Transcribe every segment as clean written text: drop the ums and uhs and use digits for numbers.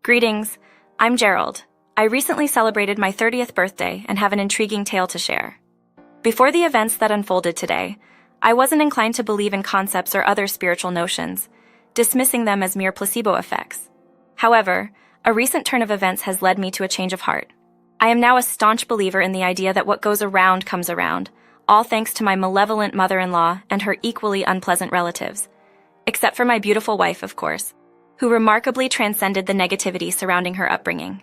Greetings, I'm Gerald. I recently celebrated my 30th birthday and have an intriguing tale to share. Before the events that unfolded today, I wasn't inclined to believe in concepts or other spiritual notions, dismissing them as mere placebo effects. However, a recent turn of events has led me to a change of heart. I am now a staunch believer in the idea that what goes around comes around, all thanks to my malevolent mother-in-law and her equally unpleasant relatives. Except for my beautiful wife, of course, who remarkably transcended the negativity surrounding her upbringing.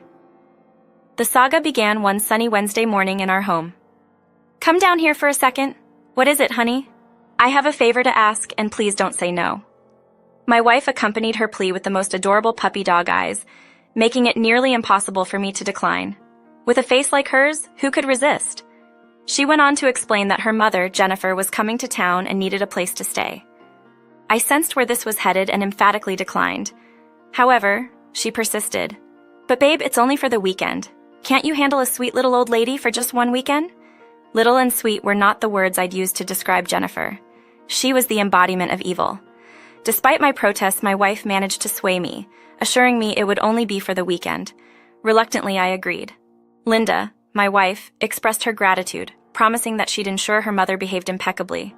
The saga began one sunny Wednesday morning in our home. Come down here for a second. What is it, honey? I have a favor to ask, and please don't say no. My wife accompanied her plea with the most adorable puppy dog eyes, making it nearly impossible for me to decline. With a face like hers, who could resist? She went on to explain that her mother, Jennifer, was coming to town and needed a place to stay. I sensed where this was headed and emphatically declined. However, she persisted. But babe, it's only for the weekend. Can't you handle a sweet little old lady for just one weekend? Little and sweet were not the words I'd used to describe Jennifer. She was the embodiment of evil. Despite my protests, my wife managed to sway me, assuring me it would only be for the weekend. Reluctantly, I agreed. Linda, my wife, expressed her gratitude, promising that she'd ensure her mother behaved impeccably.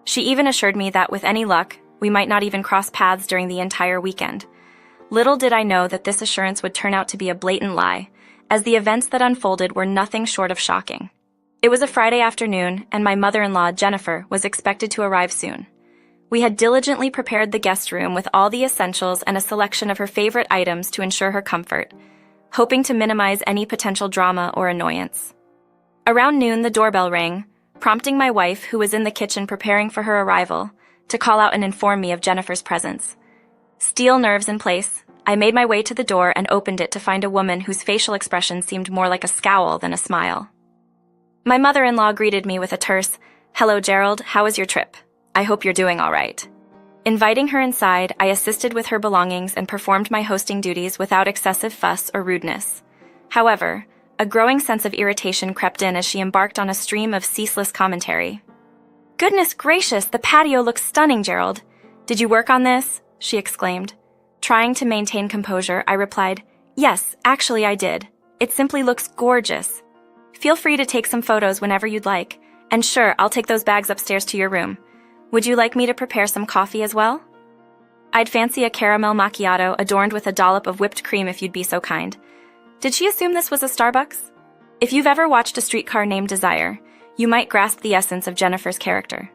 She even assured me that with any luck, we might not even cross paths during the entire weekend. Little did I know that this assurance would turn out to be a blatant lie, as the events that unfolded were nothing short of shocking. It was a Friday afternoon, and my mother-in-law, Jennifer, was expected to arrive soon. We had diligently prepared the guest room with all the essentials and a selection of her favorite items to ensure her comfort, hoping to minimize any potential drama or annoyance. Around noon, the doorbell rang, prompting my wife, who was in the kitchen preparing for her arrival, to call out and inform me of Jennifer's presence. Steel nerves in place, I made my way to the door and opened it to find a woman whose facial expression seemed more like a scowl than a smile. My mother-in-law greeted me with a terse, "Hello, Gerald, how was your trip? I hope you're doing all right." Inviting her inside, I assisted with her belongings and performed my hosting duties without excessive fuss or rudeness. However, a growing sense of irritation crept in as she embarked on a stream of ceaseless commentary. "Goodness gracious, the patio looks stunning, Gerald. Did you work on this?" she exclaimed. Trying to maintain composure, I replied, "Yes, actually I did. It simply looks gorgeous. Feel free to take some photos whenever you'd like, and sure, I'll take those bags upstairs to your room. Would you like me to prepare some coffee as well? I'd fancy a caramel macchiato adorned with a dollop of whipped cream if you'd be so kind." Did she assume this was a Starbucks? If you've ever watched A Streetcar Named Desire, you might grasp the essence of Jennifer's character.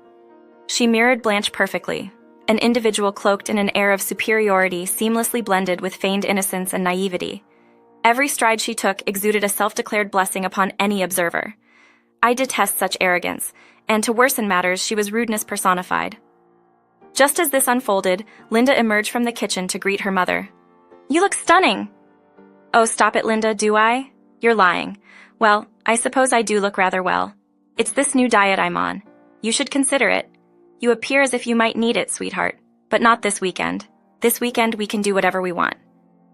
She mirrored Blanche perfectly, an individual cloaked in an air of superiority seamlessly blended with feigned innocence and naivety. Every stride she took exuded a self-declared blessing upon any observer. I detest such arrogance, and to worsen matters, she was rudeness personified. Just as this unfolded, Linda emerged from the kitchen to greet her mother. "You look stunning!" "Oh, stop it, Linda, do I? You're lying. Well, I suppose I do look rather well. It's this new diet I'm on. You should consider it. You appear as if you might need it, sweetheart. But not this weekend. This weekend we can do whatever we want.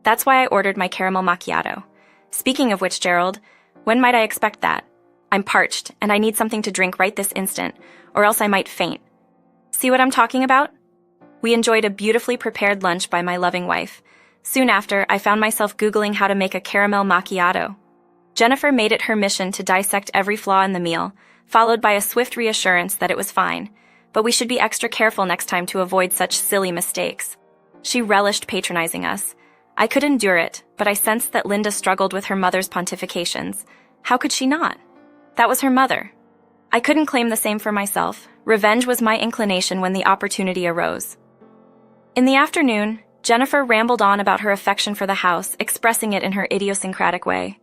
That's why I ordered my caramel macchiato. Speaking of which, Gerald, when might I expect that? I'm parched, and I need something to drink right this instant, or else I might faint. See what I'm talking about?" We enjoyed a beautifully prepared lunch by my loving wife. Soon after, I found myself Googling how to make a caramel macchiato. Jennifer made it her mission to dissect every flaw in the meal, followed by a swift reassurance that it was fine, but we should be extra careful next time to avoid such silly mistakes. She relished patronizing us. I could endure it, but I sensed that Linda struggled with her mother's pontifications. How could she not? That was her mother. I couldn't claim the same for myself. Revenge was my inclination when the opportunity arose. In the afternoon, Jennifer rambled on about her affection for the house, expressing it in her idiosyncratic way.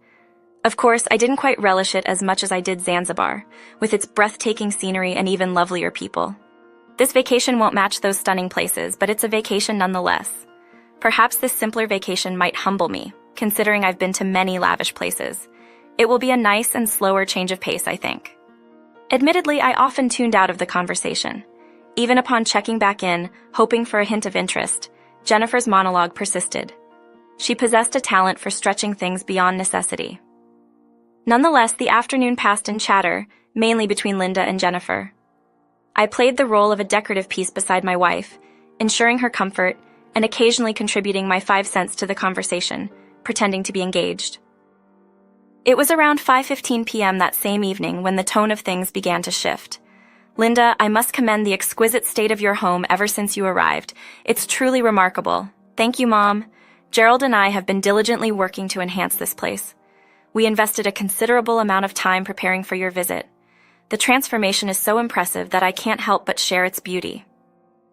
Of course, I didn't quite relish it as much as I did Zanzibar, with its breathtaking scenery and even lovelier people. This vacation won't match those stunning places, but it's a vacation nonetheless. Perhaps this simpler vacation might humble me, considering I've been to many lavish places. It will be a nice and slower change of pace, I think. Admittedly, I often tuned out of the conversation. Even upon checking back in, hoping for a hint of interest, Jennifer's monologue persisted. She possessed a talent for stretching things beyond necessity. Nonetheless, the afternoon passed in chatter, mainly between Linda and Jennifer. I played the role of a decorative piece beside my wife, ensuring her comfort and occasionally contributing my 5 cents to the conversation, pretending to be engaged. It was around 5:15 p.m. that same evening when the tone of things began to shift. Linda, I must commend the exquisite state of your home ever since you arrived. It's truly remarkable. Thank you, Mom. Gerald and I have been diligently working to enhance this place. We invested a considerable amount of time preparing for your visit. The transformation is so impressive that I can't help but share its beauty.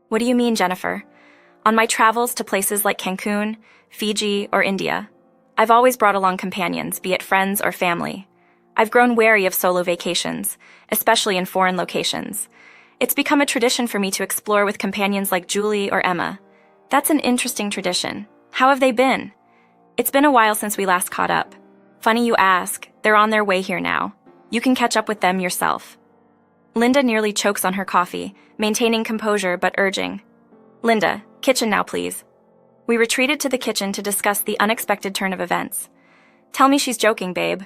What do you mean, Jennifer? On my travels to places like Cancun, Fiji, or India, I've always brought along companions, be it friends or family. I've grown wary of solo vacations, especially in foreign locations. It's become a tradition for me to explore with companions like Julie or Emma. That's an interesting tradition. How have they been? It's been a while since we last caught up. Funny you ask, they're on their way here now. You can catch up with them yourself. Linda nearly chokes on her coffee, maintaining composure but urging. Linda, kitchen now please. We retreated to the kitchen to discuss the unexpected turn of events. Tell me she's joking, babe.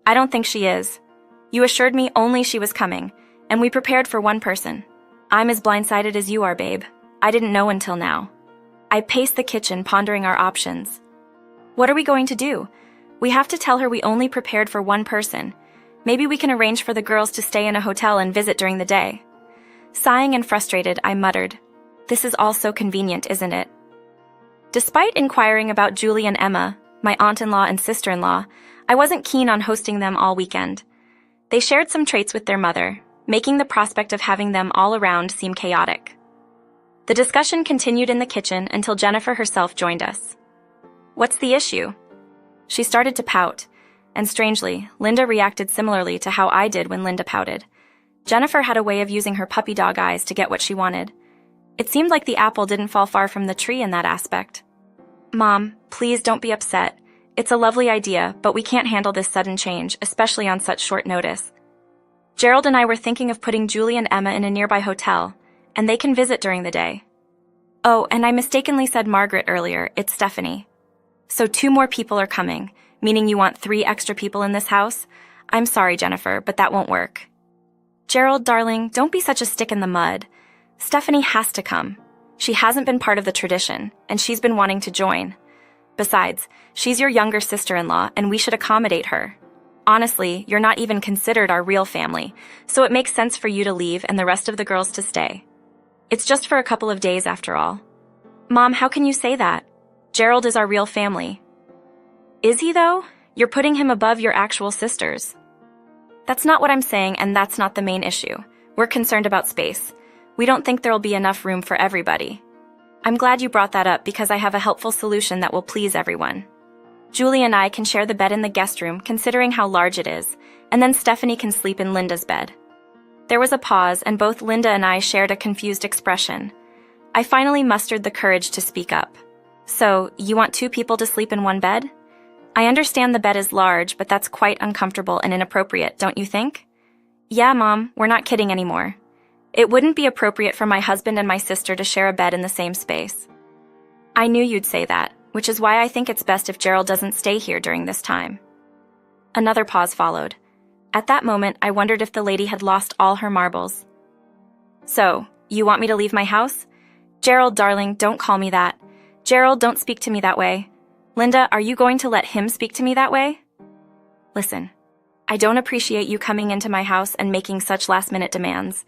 I don't think she is. You assured me only she was coming, and we prepared for one person. I'm as blindsided as you are, babe. I didn't know until now. I paced the kitchen, pondering our options. What are we going to do? We have to tell her we only prepared for one person. Maybe we can arrange for the girls to stay in a hotel and visit during the day. Sighing and frustrated, I muttered, This is all so convenient, isn't it? Despite inquiring about Julie and Emma, my aunt-in-law and sister-in-law, I wasn't keen on hosting them all weekend. They shared some traits with their mother, making the prospect of having them all around seem chaotic. The discussion continued in the kitchen until Jennifer herself joined us. What's the issue? She started to pout, and strangely, Linda reacted similarly to how I did when Linda pouted. Jennifer had a way of using her puppy dog eyes to get what she wanted. It seemed like the apple didn't fall far from the tree in that aspect. Mom, please don't be upset. It's a lovely idea, but we can't handle this sudden change, especially on such short notice. Gerald and I were thinking of putting Julie and Emma in a nearby hotel, and they can visit during the day. Oh, and I mistakenly said Margaret earlier, it's Stephanie. So 2 more people are coming, meaning you want 3 extra people in this house? I'm sorry, Jennifer, but that won't work. Gerald, darling, don't be such a stick in the mud. Stephanie has to come. She hasn't been part of the tradition, and she's been wanting to join. Besides, she's your younger sister-in-law, and we should accommodate her. Honestly, you're not even considered our real family, so it makes sense for you to leave and the rest of the girls to stay. It's just for a couple of days after all. Mom, how can you say that? Gerald is our real family. Is he, though? You're putting him above your actual sisters. That's not what I'm saying, and that's not the main issue. We're concerned about space. We don't think there'll be enough room for everybody. I'm glad you brought that up because I have a helpful solution that will please everyone. Julie and I can share the bed in the guest room, considering how large it is, and then Stephanie can sleep in Linda's bed. There was a pause, and both Linda and I shared a confused expression. I finally mustered the courage to speak up. So, you want 2 people to sleep in one bed? I understand the bed is large, but that's quite uncomfortable and inappropriate, don't you think? Yeah, Mom, we're not kidding anymore. It wouldn't be appropriate for my husband and my sister to share a bed in the same space. I knew you'd say that, which is why I think it's best if Gerald doesn't stay here during this time. Another pause followed. At that moment, I wondered if the lady had lost all her marbles. So, you want me to leave my house? Gerald, darling, don't call me that. Gerald, don't speak to me that way. Linda, are you going to let him speak to me that way? Listen, I don't appreciate you coming into my house and making such last-minute demands.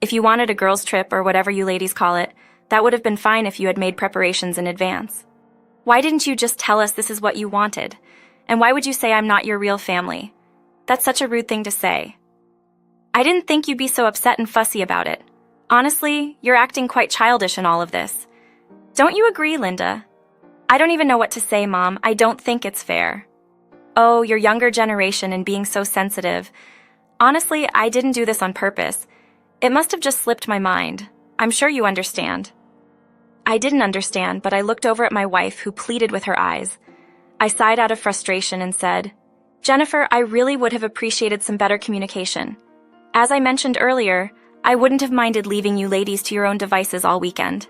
If you wanted a girls' trip or whatever you ladies call it, that would have been fine if you had made preparations in advance. Why didn't you just tell us this is what you wanted? And why would you say I'm not your real family? That's such a rude thing to say. I didn't think you'd be so upset and fussy about it. Honestly, you're acting quite childish in all of this. Don't you agree, Linda? I don't even know what to say, Mom. I don't think it's fair. Oh, your younger generation and being so sensitive. Honestly, I didn't do this on purpose. It must have just slipped my mind. I'm sure you understand. I didn't understand, but I looked over at my wife, who pleaded with her eyes. I sighed out of frustration and said, Jennifer, I really would have appreciated some better communication. As I mentioned earlier, I wouldn't have minded leaving you ladies to your own devices all weekend.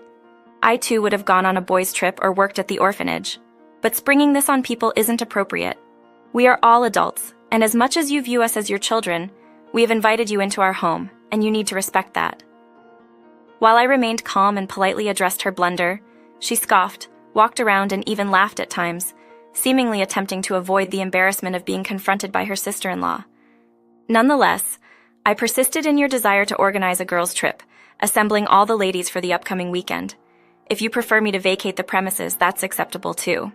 I too would have gone on a boys' trip or worked at the orphanage. But springing this on people isn't appropriate. We are all adults, and as much as you view us as your children, we have invited you into our home, and you need to respect that. While I remained calm and politely addressed her blunder, she scoffed, walked around, and even laughed at times, seemingly attempting to avoid the embarrassment of being confronted by her sister-in-law. Nonetheless, I persisted in your desire to organize a girls' trip, assembling all the ladies for the upcoming weekend. If you prefer me to vacate the premises, that's acceptable too.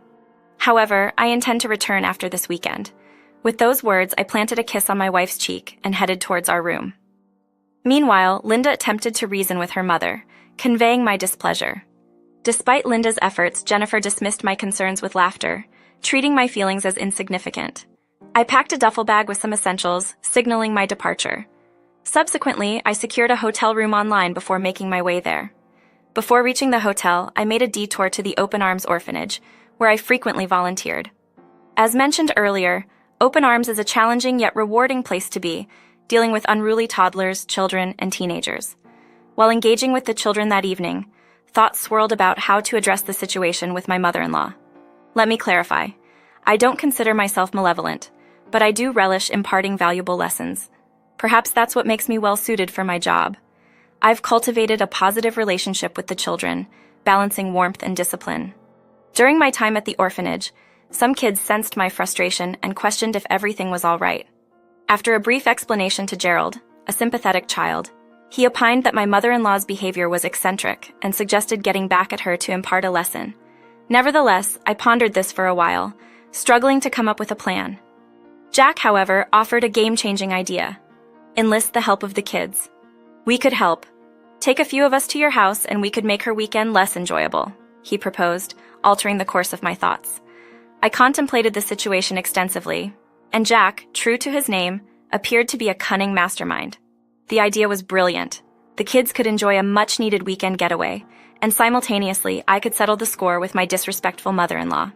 However, I intend to return after this weekend. With those words, I planted a kiss on my wife's cheek and headed towards our room. Meanwhile, Linda attempted to reason with her mother, conveying my displeasure. Despite Linda's efforts, Jennifer dismissed my concerns with laughter, treating my feelings as insignificant. I packed a duffel bag with some essentials, signaling my departure. Subsequently, I secured a hotel room online before making my way there. Before reaching the hotel, I made a detour to the Open Arms Orphanage, where I frequently volunteered. As mentioned earlier, Open Arms is a challenging yet rewarding place to be, dealing with unruly toddlers, children, and teenagers. While engaging with the children that evening, thoughts swirled about how to address the situation with my mother-in-law. Let me clarify. I don't consider myself malevolent, but I do relish imparting valuable lessons. Perhaps that's what makes me well-suited for my job. I've cultivated a positive relationship with the children, balancing warmth and discipline. During my time at the orphanage, some kids sensed my frustration and questioned if everything was all right. After a brief explanation to Gerald, a sympathetic child, he opined that my mother-in-law's behavior was eccentric and suggested getting back at her to impart a lesson. Nevertheless, I pondered this for a while, struggling to come up with a plan. Jack, however, offered a game-changing idea. Enlist the help of the kids. We could help. Take a few of us to your house and we could make her weekend less enjoyable, he proposed, altering the course of my thoughts. I contemplated the situation extensively, and Jack, true to his name, appeared to be a cunning mastermind. The idea was brilliant. The kids could enjoy a much-needed weekend getaway, and simultaneously, I could settle the score with my disrespectful mother-in-law.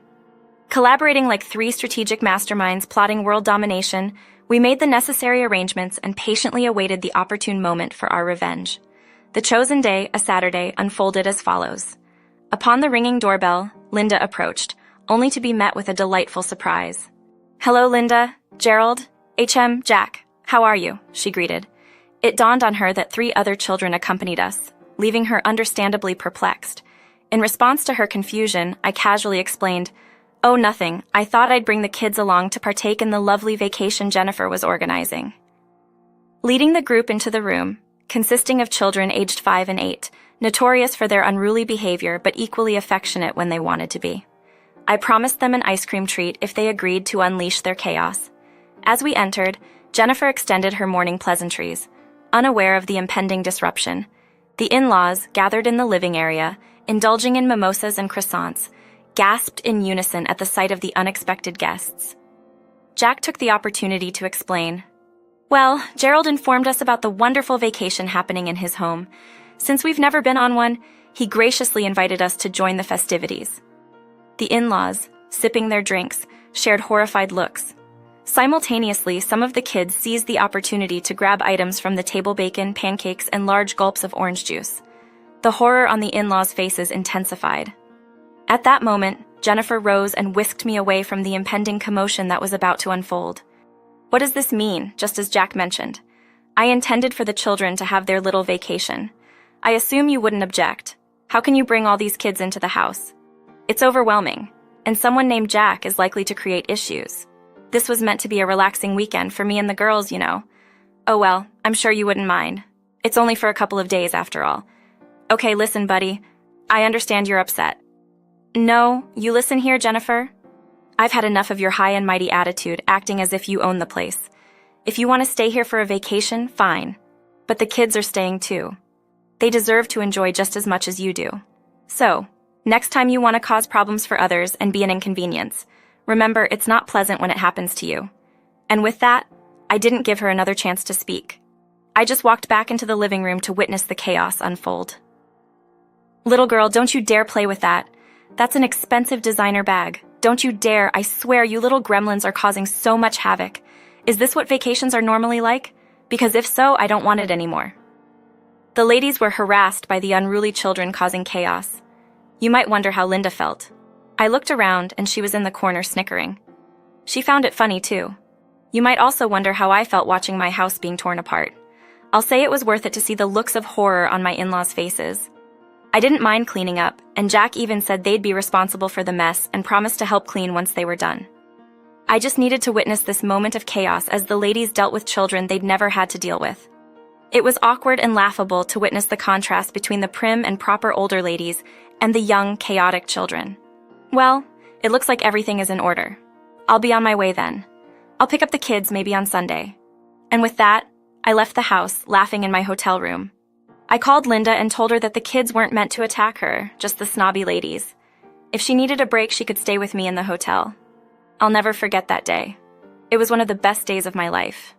Collaborating like three strategic masterminds plotting world domination, we made the necessary arrangements and patiently awaited the opportune moment for our revenge. The chosen day, a Saturday, unfolded as follows. Upon the ringing doorbell, Linda approached, only to be met with a delightful surprise. "Hello, Linda, Gerald, Jack, how are you?" she greeted. It dawned on her that 3 other children accompanied us, leaving her understandably perplexed. In response to her confusion, I casually explained, "Oh, nothing. I thought I'd bring the kids along to partake in the lovely vacation Jennifer was organizing." Leading the group into the room, consisting of children aged 5 and 8, notorious for their unruly behavior but equally affectionate when they wanted to be, I promised them an ice cream treat if they agreed to unleash their chaos. As we entered, Jennifer extended her morning pleasantries, unaware of the impending disruption. The in-laws, gathered in the living area, indulging in mimosas and croissants, gasped in unison at the sight of the unexpected guests. Jack took the opportunity to explain. "Well, Gerald informed us about the wonderful vacation happening in his home. Since we've never been on one, he graciously invited us to join the festivities." The in-laws, sipping their drinks, shared horrified looks. Simultaneously, some of the kids seized the opportunity to grab items from the table: bacon, pancakes, and large gulps of orange juice. The horror on the in-laws' faces intensified. At that moment, Jennifer rose and whisked me away from the impending commotion that was about to unfold. "What does this mean?" just as Jack mentioned. "I intended for the children to have their little vacation. I assume you wouldn't object. How can you bring all these kids into the house? It's overwhelming, and someone named Jack is likely to create issues. This was meant to be a relaxing weekend for me and the girls, you know." "Oh well, I'm sure you wouldn't mind. It's only for a couple of days after all." "Okay, listen, buddy. I understand you're upset." "No, you listen here, Jennifer. I've had enough of your high and mighty attitude, acting as if you own the place. If you want to stay here for a vacation, fine. But the kids are staying too. They deserve to enjoy just as much as you do. So, next time you want to cause problems for others and be an inconvenience, remember it's not pleasant when it happens to you." And with that, I didn't give her another chance to speak. I just walked back into the living room to witness the chaos unfold. "Little girl, don't you dare play with that. That's an expensive designer bag. Don't you dare, I swear you little gremlins are causing so much havoc. Is this what vacations are normally like? Because if so, I don't want it anymore." The ladies were harassed by the unruly children causing chaos. You might wonder how Linda felt. I looked around and she was in the corner snickering. She found it funny too. You might also wonder how I felt watching my house being torn apart. I'll say it was worth it to see the looks of horror on my in-laws' faces. I didn't mind cleaning up, and Jack even said they'd be responsible for the mess and promised to help clean once they were done. I just needed to witness this moment of chaos as the ladies dealt with children they'd never had to deal with. It was awkward and laughable to witness the contrast between the prim and proper older ladies and the young, chaotic children. Well, it looks like everything is in order. I'll be on my way then. I'll pick up the kids maybe on Sunday. And with that, I left the house, laughing in my hotel room. I called Linda and told her that the kids weren't meant to attack her, just the snobby ladies. If she needed a break, she could stay with me in the hotel. I'll never forget that day. It was one of the best days of my life.